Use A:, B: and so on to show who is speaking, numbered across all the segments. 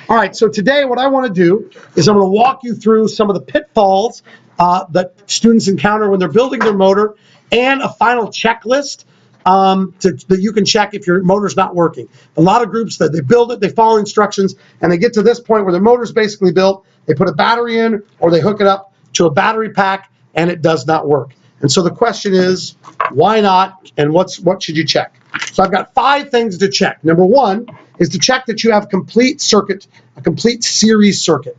A: All right, so today what I want to do is I'm going to walk you through some of the pitfalls that students encounter when they're building their motor, and a final checklist that you can check if your motor's not working. A lot of groups that they build it, they follow instructions, and they get to this point where their motor's basically built, they put a battery in or they hook it up to a battery pack and it does not work. And so the question is, why not, and what should you check? So I've got 5 things to check. Number 1 is to check that you have a complete series circuit.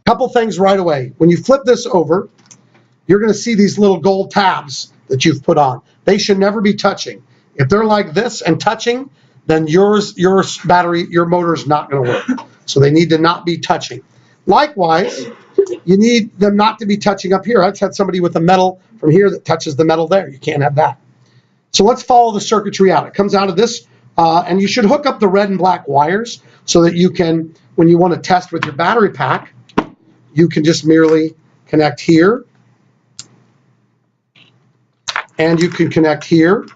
A: A couple things right away. When you flip this over, you're going to see these little gold tabs that you've put on. They should never be touching. If they're like this and touching, then your motor is not going to work. So they need to not be touching. Likewise, you need them not to be touching up here. I just had somebody with a metal from here that touches the metal there. You can't have that. So let's follow the circuitry out. It comes out of this, and you should hook up the red and black wires so that you can, when you want to test with your battery pack, you can just merely connect here, and you can connect here.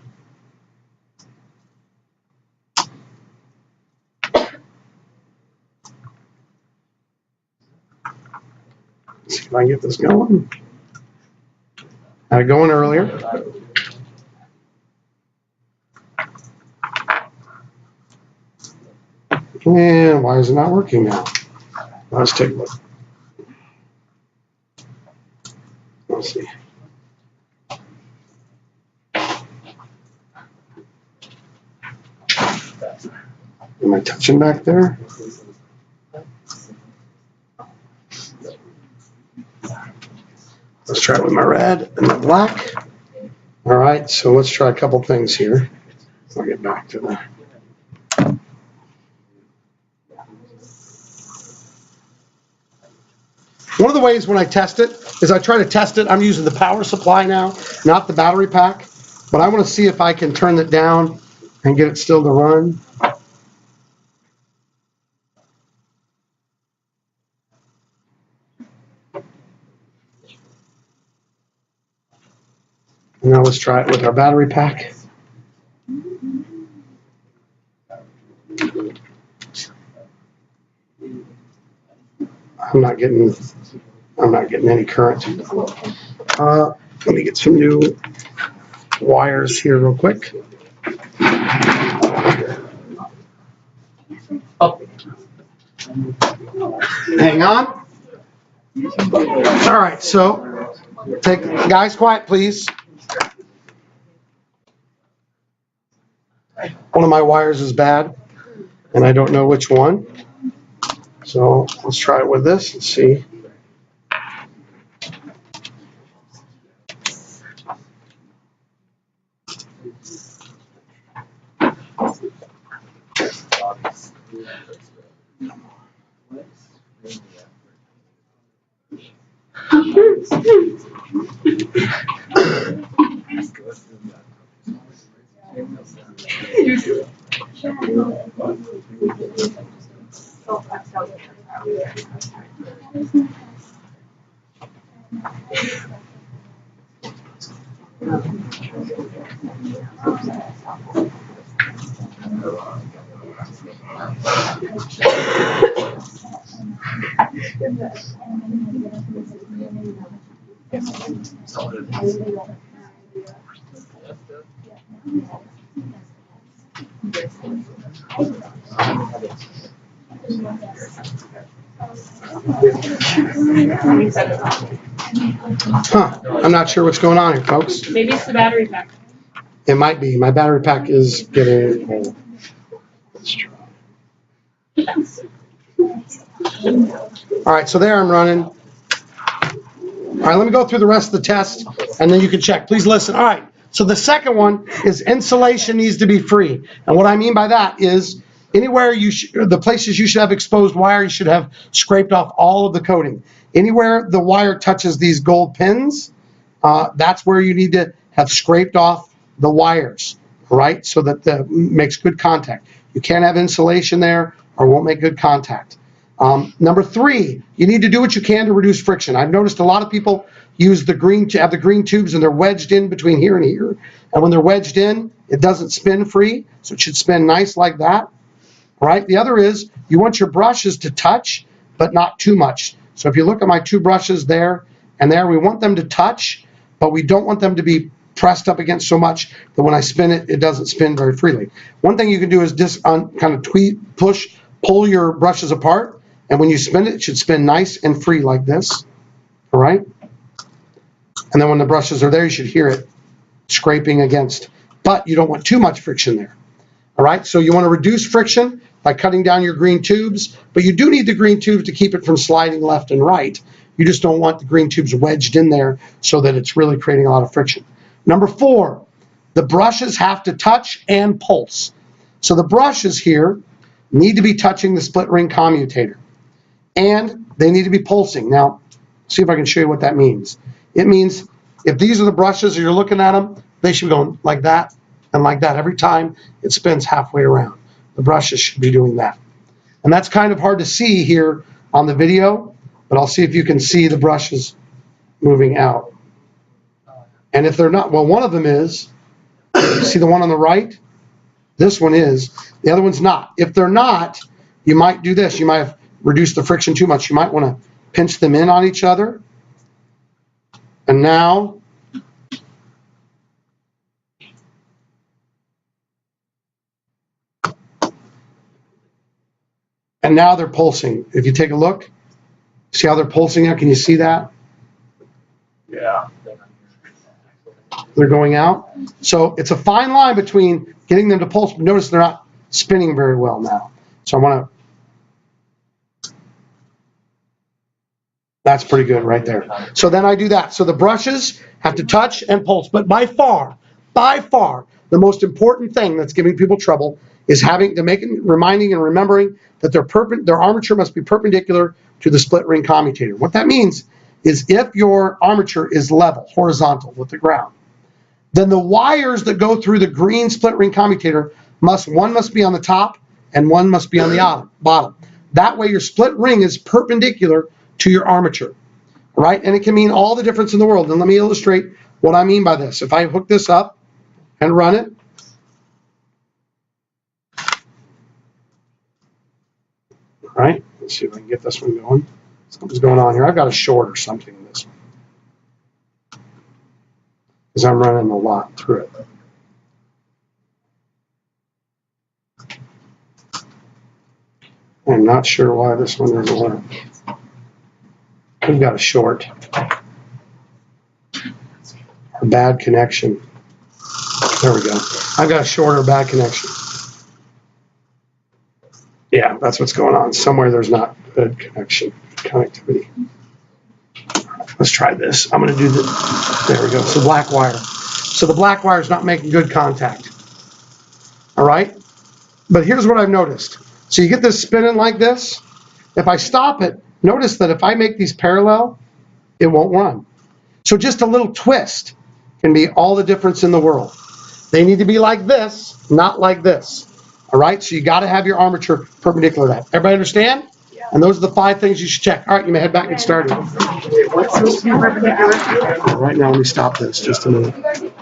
A: Let's see if I can get this going. Had it going earlier. And why is it not working now? Let's take a look. Let's see. Am I touching back there? Let's try it with my red and my black. All right, so let's try a couple things here. I'll get back to that. One of the ways when I test it is I try to test it. I'm using the power supply now, not the battery pack, but I want to see if I can turn it down and get it still to run. Now let's try it with our battery pack. I'm not getting any current. Let me get some new wires here real quick. Oh. Hang on. All right, so guys, quiet, please. One of my wires is bad, and I don't know which one. So let's try it with this and see. I'm not sure what's going on here, folks.
B: Maybe it's the battery pack.
A: It might be. My battery pack is getting old. Let's try. All right, so there I'm running. All right, let me go through the rest of the test, and then you can check. Please listen. All right, so the second one is insulation needs to be free. And what I mean by that is anywhere the places you should have exposed wire, you should have scraped off all of the coating. Anywhere the wire touches these gold pins, that's where you need to have scraped off the wires, right? So that makes good contact. You can't have insulation there or won't make good contact. Number 3, you need to do what you can to reduce friction. I've noticed a lot of people use the green tubes and they're wedged in between here and here. And when they're wedged in, it doesn't spin free, so it should spin nice like that. All right, the other is you want your brushes to touch, but not too much. So if you look at my two brushes there and there, we want them to touch, but we don't want them to be pressed up against so much that when I spin it, it doesn't spin very freely. One thing you can do is just kind of pull your brushes apart, and when you spin it, it should spin nice and free like this, all right? And then when the brushes are there, you should hear it scraping against, but you don't want too much friction there, all right? So you want to reduce friction by cutting down your green tubes, but you do need the green tubes to keep it from sliding left and right. You just don't want the green tubes wedged in there so that it's really creating a lot of friction. Number 4, the brushes have to touch and pulse. So the brushes here need to be touching the split ring commutator, and they need to be pulsing. Now, see if I can show you what that means. It means if these are the brushes and you're looking at them, they should be going like that and like that every time it spins halfway around. The brushes should be doing that. And that's kind of hard to see here on the video, but I'll see if you can see the brushes moving out. And if they're not, well, one of them is. You see the one on the right? This one is. The other one's not. If they're not, you might do this. You might have reduced the friction too much. You might want to pinch them in on each other. And now, they're pulsing. If you take a look, see how they're pulsing out? Can you see that?
B: Yeah.
A: They're going out. So it's a fine line between getting them to pulse, but notice they're not spinning very well now. So I want to, that's pretty good right there. So then I do that. So the brushes have to touch and pulse, but by far, the most important thing that's giving people trouble is reminding and remembering that their armature must be perpendicular to the split ring commutator. What that means is if your armature is level, horizontal with the ground, then the wires that go through the green split ring commutator one must be on the top and one must be on the bottom. That way your split ring is perpendicular to your armature, all right? And it can mean all the difference in the world. And let me illustrate what I mean by this. If I hook this up and run it, all right, let's see if I can get this one going. Something's going on here. I've got a short or something in this one, because I'm running a lot through it. I'm not sure why this one doesn't work. We've got a short. A bad connection. There we go. I've got a short or bad connection. Yeah, that's what's going on. Somewhere there's not good connectivity. Let's try this. I'm going to do there we go. So black wire. So the black wire is not making good contact. All right? But here's what I've noticed. So you get this spinning like this. If I stop it, notice that if I make these parallel, it won't run. So just a little twist can be all the difference in the world. They need to be like this, not like this. All right? So you got to have your armature perpendicular to that. Everybody understand? Yeah. And those are the 5 things you should check. All right, you may head back and get started. Right now, let me stop this just a minute.